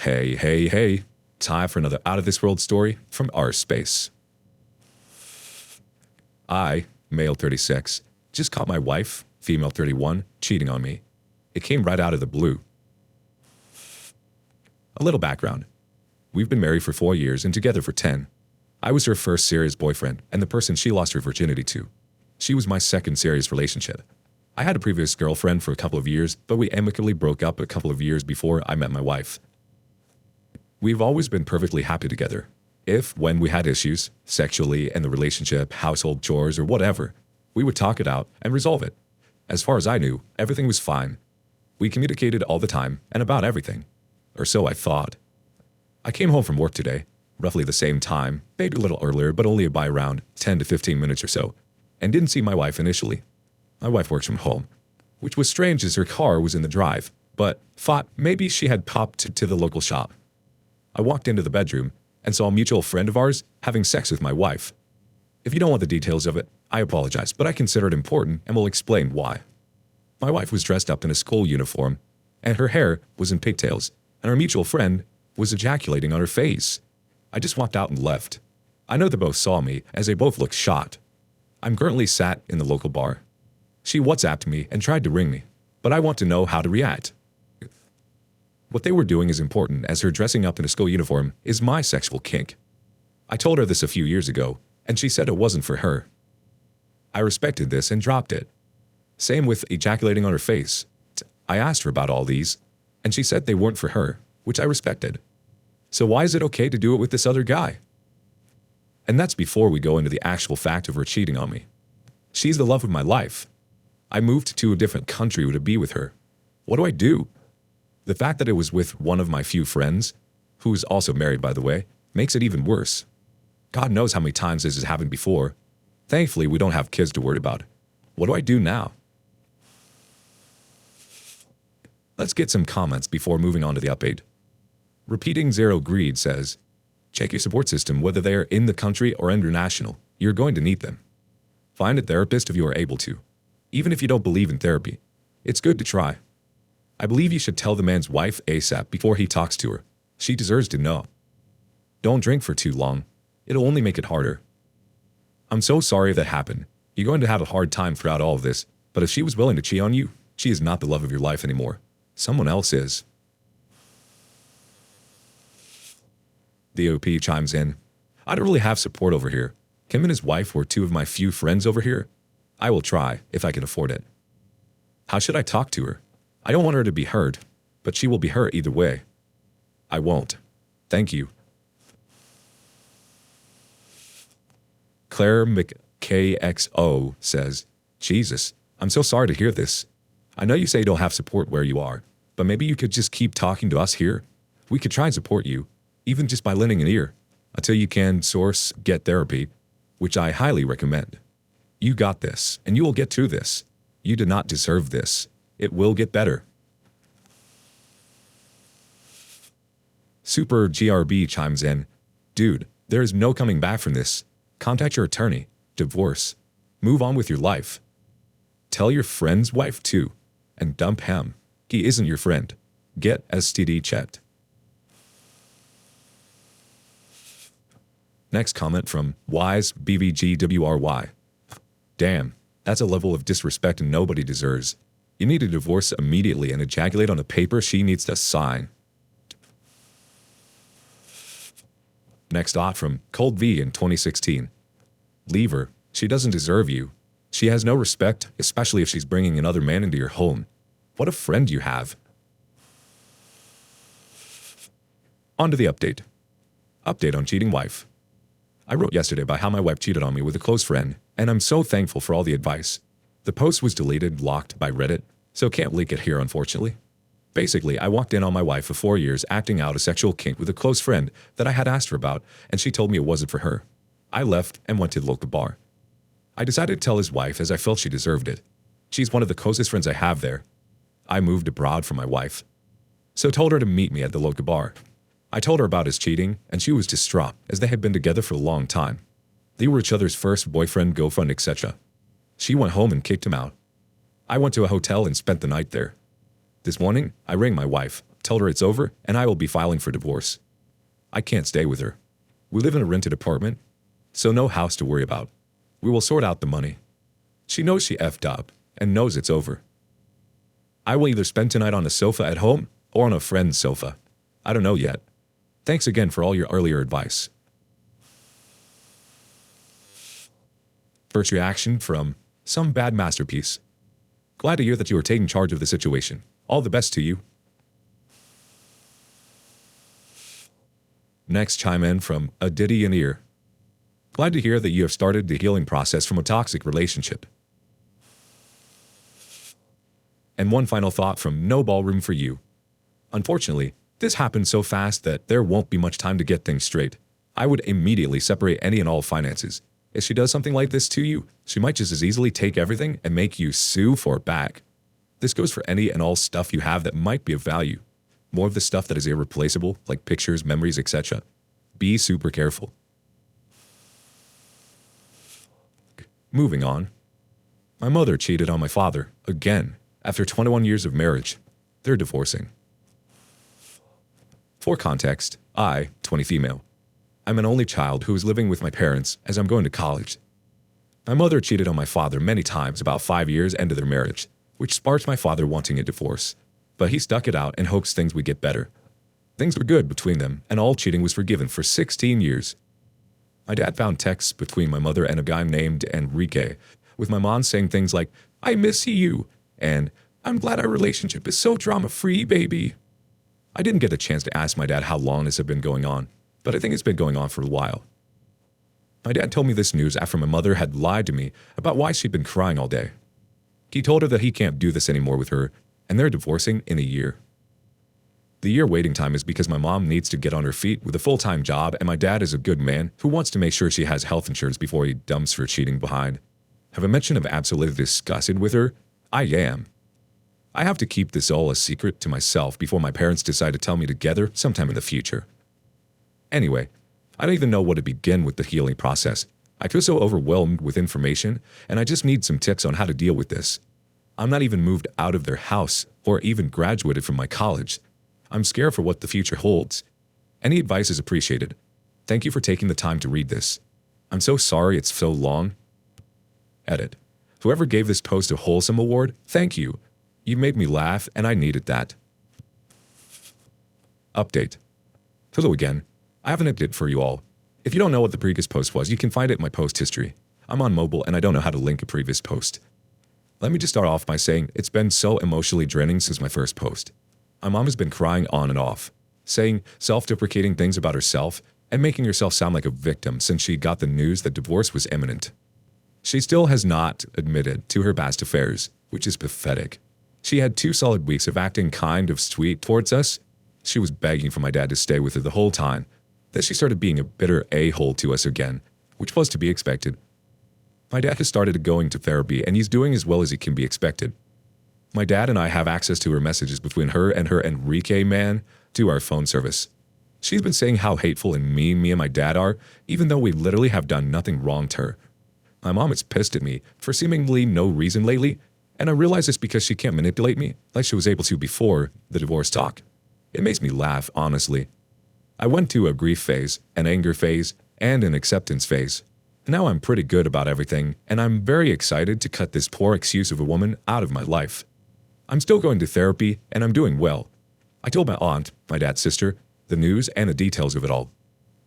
Hey, hey, hey. Time for another out of this world story from our space. I, male 36, just caught my wife, female 31, cheating on me. It came right out of the blue. A little background. We've been married for 4 years and together for 10. I was her first serious boyfriend and the person she lost her virginity to. She was my second serious relationship. I had a previous girlfriend for a couple of years, but we amicably broke up a couple of years before I met my wife. We've always been perfectly happy together. When we had issues, sexually, in the relationship, household chores, or whatever, we would talk it out and resolve it. As far as I knew, everything was fine. We communicated all the time and about everything. Or so I thought. I came home from work today, roughly the same time, maybe a little earlier, but only by around 10 to 15 minutes or so, and didn't see my wife initially. My wife works from home, which was strange as her car was in the drive, but thought maybe she had popped to the local shop. I walked into the bedroom and saw a mutual friend of ours having sex with my wife. If you don't want the details of it, I apologize, but I consider it important and will explain why. My wife was dressed up in a school uniform, and her hair was in pigtails, and our mutual friend was ejaculating on her face. I just walked out and left. I know they both saw me, as they both looked shocked. I'm currently sat in the local bar. She WhatsApped me and tried to ring me, but I want to know how to react. What they were doing is important, as her dressing up in a school uniform is my sexual kink. I told her this a few years ago, and she said it wasn't for her. I respected this and dropped it. Same with ejaculating on her face. I asked her about all these, and she said they weren't for her, which I respected. So why is it okay to do it with this other guy? And that's before we go into the actual fact of her cheating on me. She's the love of my life. I moved to a different country to be with her. What do I do? The fact that it was with one of my few friends, who is also married by the way, makes it even worse. God knows how many times this has happened before. Thankfully, we don't have kids to worry about. What do I do now? Let's get some comments before moving on to the update. Repeating Zero Greed says, check your support system whether they are in the country or international. You're going to need them. Find a therapist if you are able to. Even if you don't believe in therapy, it's good to try. I believe you should tell the man's wife ASAP before he talks to her. She deserves to know. Don't drink for too long. It'll only make it harder. I'm so sorry if that happened. You're going to have a hard time throughout all of this, but if she was willing to cheat on you, she is not the love of your life anymore. Someone else is. The OP chimes in. I don't really have support over here. Kim and his wife were two of my few friends over here. I will try, if I can afford it. How should I talk to her? I don't want her to be hurt, but she will be hurt either way. I won't. Thank you. Claire McKXO says, Jesus, I'm so sorry to hear this. I know you say you don't have support where you are, but maybe you could just keep talking to us here. We could try and support you, even just by lending an ear, until you can get therapy, which I highly recommend. You got this, and you will get through this. You did not deserve this. It will get better. Super GRB chimes in. Dude, there is no coming back from this. Contact your attorney. Divorce. Move on with your life. Tell your friend's wife too, and dump him. He isn't your friend. Get STD checked. Next comment from Wise BVGWRY. Damn, that's a level of disrespect nobody deserves. You need a divorce immediately and ejaculate on the paper she needs to sign. Next thought from Cold V in 2016. Leave her. She doesn't deserve you. She has no respect, especially if she's bringing another man into your home. What a friend you have. On to the update. Update on cheating wife. I wrote yesterday about how my wife cheated on me with a close friend, and I'm so thankful for all the advice. The post was deleted, locked by Reddit, so can't link it here unfortunately. Basically, I walked in on my wife for 4 years acting out a sexual kink with a close friend that I had asked her about, and she told me it wasn't for her. I left and went to the local bar. I decided to tell his wife as I felt she deserved it. She's one of the closest friends I have there. I moved abroad for my wife, so told her to meet me at the local bar. I told her about his cheating, and she was distraught as they had been together for a long time. They were each other's first boyfriend, girlfriend, etc. She went home and kicked him out. I went to a hotel and spent the night there. This morning, I rang my wife. Tell her it's over, and I will be filing for divorce. I can't stay with her. We live in a rented apartment, so no house to worry about. We will sort out the money. She knows she effed up, and knows it's over. I will either spend tonight on a sofa at home, or on a friend's sofa. I don't know yet. Thanks again for all your earlier advice. First reaction from Some Bad Masterpiece. Glad to hear that you are taking charge of the situation. All the best to you. Next chime in from A Diddy in Ear. Glad to hear that you have started the healing process from a toxic relationship. And one final thought from No Ballroom for You. Unfortunately, this happened so fast that there won't be much time to get things straight. I would immediately separate any and all finances. If she does something like this to you, she might just as easily take everything and make you sue for it back. This goes for any and all stuff you have that might be of value. More of the stuff that is irreplaceable, like pictures, memories, etc. Be super careful. Moving on. My mother cheated on my father, again, after 21 years of marriage. They're divorcing. For context, I, 20 female. I'm an only child who is living with my parents as I'm going to college. My mother cheated on my father many times about 5 years into their marriage, which sparked my father wanting a divorce. But he stuck it out in hopes things would get better. Things were good between them, and all cheating was forgiven for 16 years. My dad found texts between my mother and a guy named Enrique, with my mom saying things like, "I miss you," and "I'm glad our relationship is so drama-free, baby." I didn't get a chance to ask my dad how long this had been going on, but I think it's been going on for a while. My dad told me this news after my mother had lied to me about why she'd been crying all day. He told her that he can't do this anymore with her, and they're divorcing in a year. The year waiting time is because my mom needs to get on her feet with a full-time job, and my dad is a good man who wants to make sure she has health insurance before he dumps her cheating behind. Have I mentioned I'm absolutely disgusted with her? I am. I have to keep this all a secret to myself before my parents decide to tell me together sometime in the future. Anyway, I don't even know where to begin with the healing process. I feel so overwhelmed with information, and I just need some tips on how to deal with this. I'm not even moved out of their house or even graduated from my college. I'm scared for what the future holds. Any advice is appreciated. Thank you for taking the time to read this. I'm so sorry it's so long. Edit. Whoever gave this post a wholesome award, thank you. You made me laugh, and I needed that. Update. Hello again. I have an update for you all. If you don't know what the previous post was, you can find it in my post history. I'm on mobile, and I don't know how to link a previous post. Let me just start off by saying it's been so emotionally draining since my first post. My mom has been crying on and off, saying self-deprecating things about herself, and making herself sound like a victim since she got the news that divorce was imminent. She still has not admitted to her past affairs, which is pathetic. She had 2 solid weeks of acting kind of sweet towards us. She was begging for my dad to stay with her the whole time. Then she started being a bitter a-hole to us again, which was to be expected. My dad has started going to therapy, and he's doing as well as he can be expected. My dad and I have access to her messages between her and her Enrique man to our phone service. She's been saying how hateful and mean me and my dad are, even though we literally have done nothing wrong to her. My mom is pissed at me for seemingly no reason lately, and I realize it's because she can't manipulate me like she was able to before the divorce talk. It makes me laugh, honestly. I went through a grief phase, an anger phase, and an acceptance phase. Now I'm pretty good about everything, and I'm very excited to cut this poor excuse of a woman out of my life. I'm still going to therapy, and I'm doing well. I told my aunt, my dad's sister, the news and the details of it all.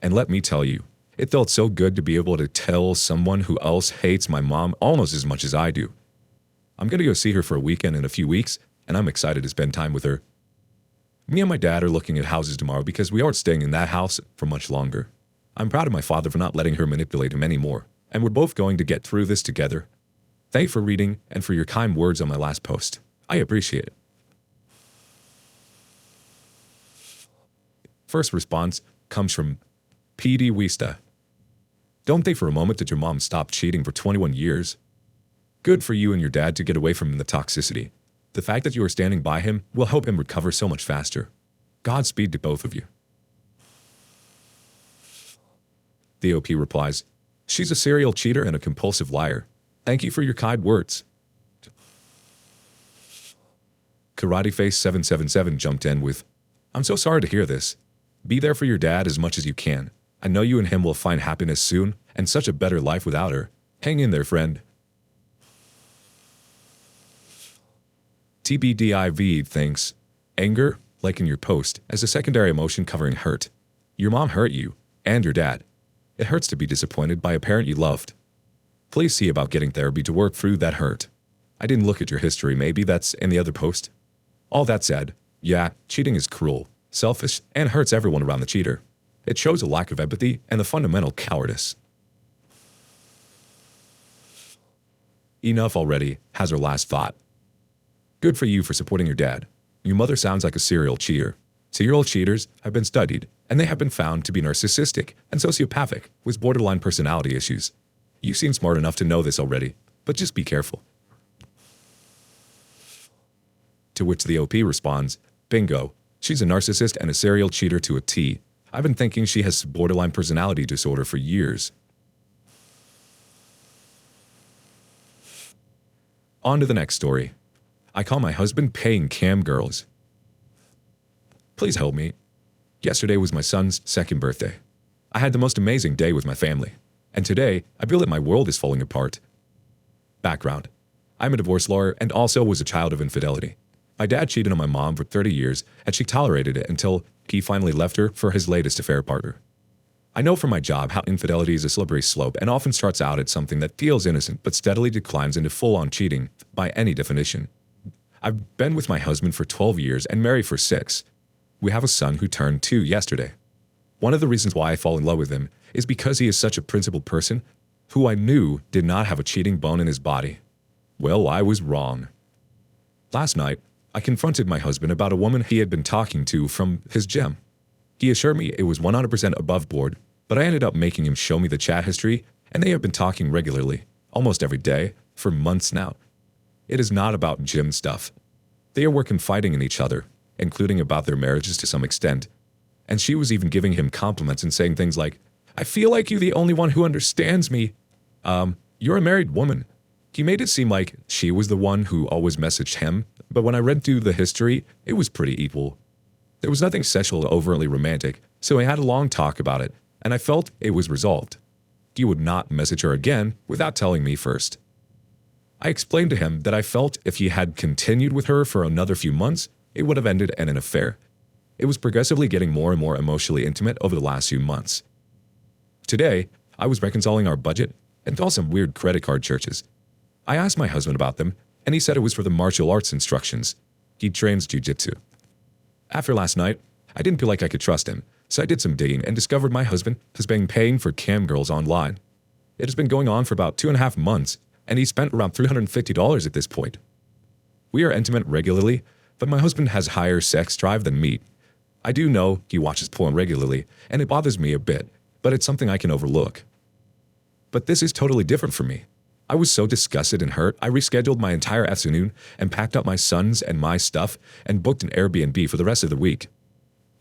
And let me tell you, it felt so good to be able to tell someone who else hates my mom almost as much as I do. I'm going to go see her for a weekend in a few weeks, and I'm excited to spend time with her. Me and my dad are looking at houses tomorrow because we aren't staying in that house for much longer. I'm proud of my father for not letting her manipulate him anymore, and we're both going to get through this together. Thank you for reading and for your kind words on my last post. I appreciate it. First response comes from PD Wista. Don't think for a moment that your mom stopped cheating for 21 years. Good for you and your dad to get away from the toxicity. The fact that you are standing by him will help him recover so much faster. Godspeed to both of you. The OP replies, she's a serial cheater and a compulsive liar. Thank you for your kind words. Karate Face 777 jumped in with, I'm so sorry to hear this. Be there for your dad as much as you can. I know you and him will find happiness soon and such a better life without her. Hang in there, friend. TBDIV thinks anger, like in your post, as a secondary emotion covering hurt. Your mom hurt you, and your dad. It hurts to be disappointed by a parent you loved. Please see about getting therapy to work through that hurt. I didn't look at your history, maybe that's in the other post. All that said, yeah, cheating is cruel, selfish, and hurts everyone around the cheater. It shows a lack of empathy and a fundamental cowardice. Enough already has her last thought. Good for you for supporting your dad. Your mother sounds like a serial cheater. Serial cheaters have been studied, and they have been found to be narcissistic and sociopathic with borderline personality issues. You seem smart enough to know this already, but just be careful. To which the OP responds, bingo, she's a narcissist and a serial cheater to a T. I've been thinking she has borderline personality disorder for years. On to the next story. I call my husband paying cam girls. Please help me. Yesterday was my son's second birthday. I had the most amazing day with my family. And today, I feel that my world is falling apart. Background. I'm a divorce lawyer and also was a child of infidelity. My dad cheated on my mom for 30 years, and she tolerated it until he finally left her for his latest affair partner. I know from my job how infidelity is a slippery slope and often starts out as something that feels innocent but steadily declines into full-on cheating by any definition. I've been with my husband for 12 years and married for 6. We have a son who turned 2 yesterday. One of the reasons why I fall in love with him is because he is such a principled person who I knew did not have a cheating bone in his body. Well, I was wrong. Last night, I confronted my husband about a woman he had been talking to from his gym. He assured me it was 100% above board, but I ended up making him show me the chat history, and they have been talking regularly, almost every day, for months now. It is not about gym stuff. They were confiding in each other, including about their marriages to some extent. And she was even giving him compliments and saying things like, I feel like you're the only one who understands me. You're a married woman. He made it seem like she was the one who always messaged him, but when I read through the history, it was pretty equal. There was nothing sexual or overtly romantic, so I had a long talk about it, and I felt it was resolved. He would not message her again without telling me first. I explained to him that I felt if he had continued with her for another few months, it would have ended in an affair. It was progressively getting more and more emotionally intimate over the last few months. Today, I was reconciling our budget and saw some weird credit card churches. I asked my husband about them, and he said it was for the martial arts instructions. He trains jiu-jitsu. After last night, I didn't feel like I could trust him, so I did some digging and discovered my husband has been paying for cam girls online. It has been going on for about 2.5 months, and he spent around $350 at this point. We are intimate regularly, but my husband has higher sex drive than me. I do know he watches porn regularly, and it bothers me a bit, but it's something I can overlook. But this is totally different for me. I was so disgusted and hurt, I rescheduled my entire afternoon and packed up my son's and my stuff and booked an Airbnb for the rest of the week.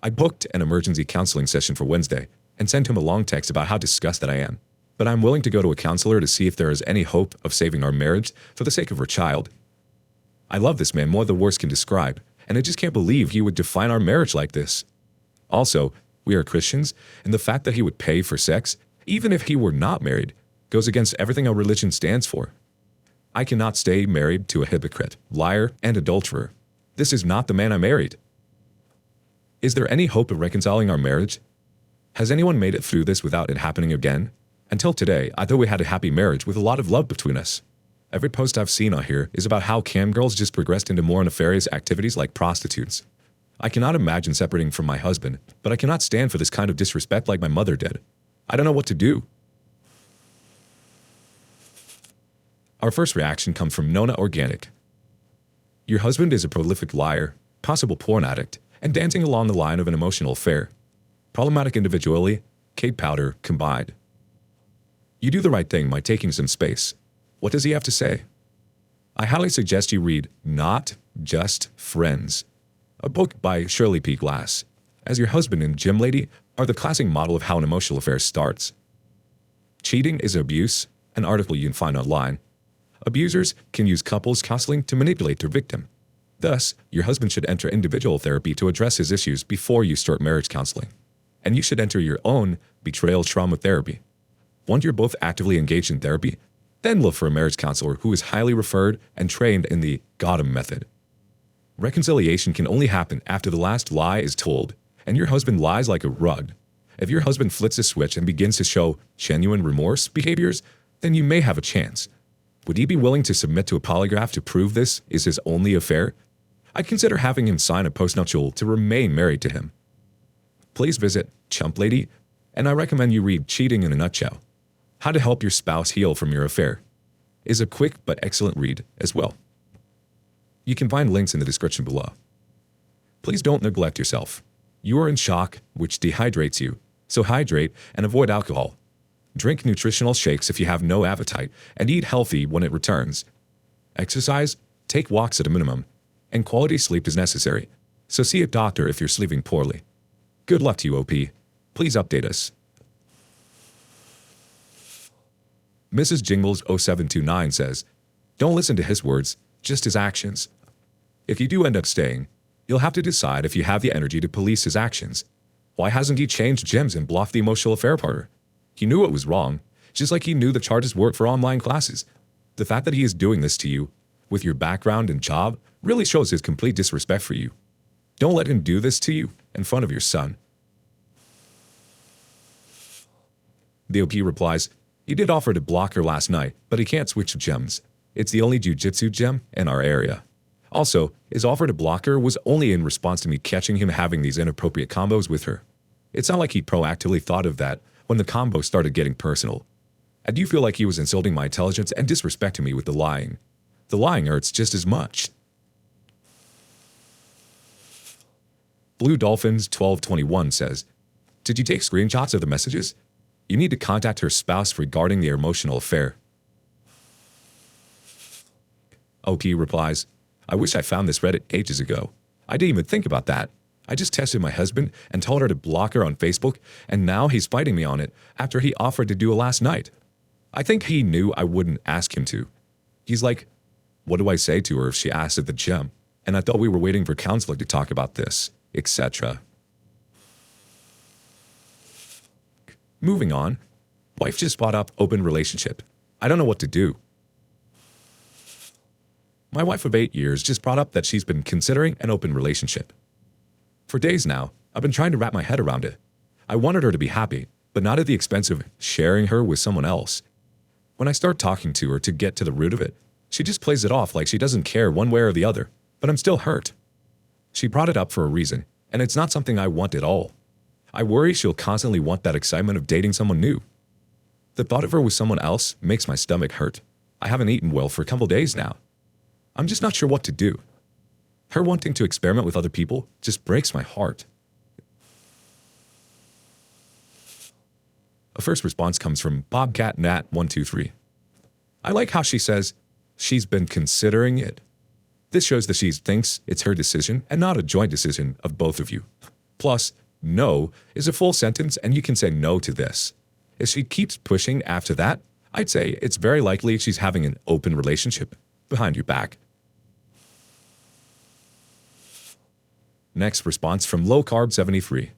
I booked an emergency counseling session for Wednesday and sent him a long text about how disgusted I am. But I'm willing to go to a counselor to see if there is any hope of saving our marriage for the sake of our child. I love this man more than words can describe, and I just can't believe he would define our marriage like this. Also, we are Christians, and the fact that he would pay for sex, even if he were not married, goes against everything our religion stands for. I cannot stay married to a hypocrite, liar, and adulterer. This is not the man I married. Is there any hope of reconciling our marriage? Has anyone made it through this without it happening again? Until today, I thought we had a happy marriage with a lot of love between us. Every post I've seen on here is about how cam girls just progressed into more nefarious activities like prostitutes. I cannot imagine separating from my husband, but I cannot stand for this kind of disrespect like my mother did. I don't know what to do. Our first reaction comes from Nona Organic. Your husband is a prolific liar, possible porn addict, and dancing along the line of an emotional affair. Problematic individually, Kate Powder combined. You do the right thing by taking some space. What does he have to say? I highly suggest you read Not Just Friends, a book by Shirley P. Glass, as your husband and gym lady are the classic model of how an emotional affair starts. Cheating is abuse, an article you can find online. Abusers can use couples counseling to manipulate their victim. Thus, your husband should enter individual therapy to address his issues before you start marriage counseling. And you should enter your own betrayal trauma therapy. Once you're both actively engaged in therapy, then look for a marriage counselor who is highly referred and trained in the Gotham method. Reconciliation can only happen after the last lie is told, and your husband lies like a rug. If your husband flips a switch and begins to show genuine remorse behaviors, then you may have a chance. Would he be willing to submit to a polygraph to prove this is his only affair? I'd consider having him sign a postnuptial to remain married to him. Please visit Chump Lady, and I recommend you read Cheating in a Nutshell: How to Help Your Spouse Heal from Your Affair. It's a quick but excellent read as well. You can find links in the description below. Please don't neglect yourself. You are in shock, which dehydrates you, so hydrate and avoid alcohol. Drink nutritional shakes if you have no appetite, and eat healthy when it returns. Exercise, take walks at a minimum, and quality sleep is necessary, so see a doctor if you're sleeping poorly. Good luck to you, OP. Please update us. Mrs. Jingles 0729 says, don't listen to his words, just his actions. If you do end up staying, you'll have to decide if you have the energy to police his actions. Why hasn't he changed gems and blocked the emotional affair partner? He knew it was wrong, just like he knew the charges worked for online classes. The fact that he is doing this to you, with your background and job, really shows his complete disrespect for you. Don't let him do this to you in front of your son. The OP replies, he did offer to block her last night, but he can't switch gems. It's the only jujitsu gem in our area. Also, his offer to block her was only in response to me catching him having these inappropriate combos with her. It's not like he proactively thought of that when the combo started getting personal. I do feel like he was insulting my intelligence and disrespecting me with the lying. The lying hurts just as much. Blue Dolphins 1221 says, did you take screenshots of the messages? You need to contact her spouse regarding the emotional affair. OP replies, I wish I found this Reddit ages ago. I didn't even think about that. I just tested my husband and told her to block her on Facebook, and now he's fighting me on it after he offered to do it last night. I think he knew I wouldn't ask him to. He's like, what do I say to her if she asks at the gym? And I thought we were waiting for counseling to talk about this, etc. Moving on. Wife just brought up open relationship. I don't know what to do. My wife of 8 years just brought up that she's been considering an open relationship. For days now, I've been trying to wrap my head around it. I wanted her to be happy, but not at the expense of sharing her with someone else. When I start talking to her to get to the root of it, she just plays it off like she doesn't care one way or the other, but I'm still hurt. She brought it up for a reason, and it's not something I want at all. I worry she'll constantly want that excitement of dating someone new. The thought of her with someone else makes my stomach hurt. I haven't eaten well for a couple days now. I'm just not sure what to do. Her wanting to experiment with other people just breaks my heart. A first response comes from BobcatNat123. I like how she says she's been considering it. This shows that she thinks it's her decision and not a joint decision of both of you. Plus, no is a full sentence and you can say no to this. If she keeps pushing after that, I'd say it's very likely she's having an open relationship behind your back. Next response from LowCarb73.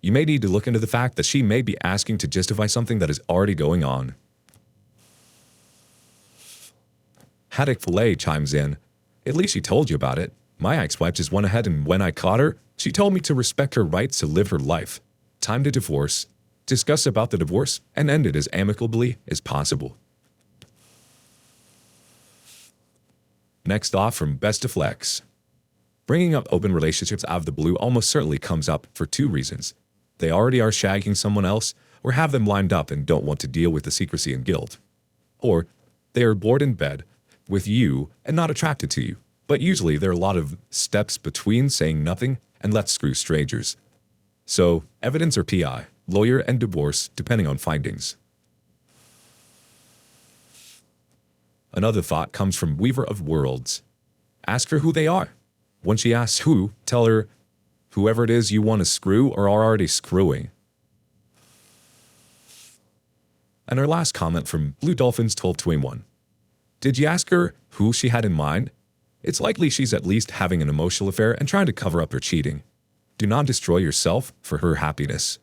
You may need to look into the fact that she may be asking to justify something that is already going on. Haddock Filet chimes in. At least she told you about it. My ex-wife just went ahead and when I caught her, she told me to respect her rights to live her life. Time to divorce, discuss about the divorce, and end it as amicably as possible. Next off from Best of Flex. Bringing up open relationships out of the blue almost certainly comes up for two reasons. They already are shagging someone else, or have them lined up and don't want to deal with the secrecy and guilt. Or they are bored in bed with you and not attracted to you. But usually there are a lot of steps between saying nothing and let's screw strangers. So, evidence or PI, lawyer and divorce, depending on findings. Another thought comes from Weaver of Worlds. Ask her who they are. When she asks who, tell her whoever it is you want to screw or are already screwing. And our last comment from Blue Dolphins 1221. Did you ask her who she had in mind? It's likely she's at least having an emotional affair and trying to cover up her cheating. Do not destroy yourself for her happiness.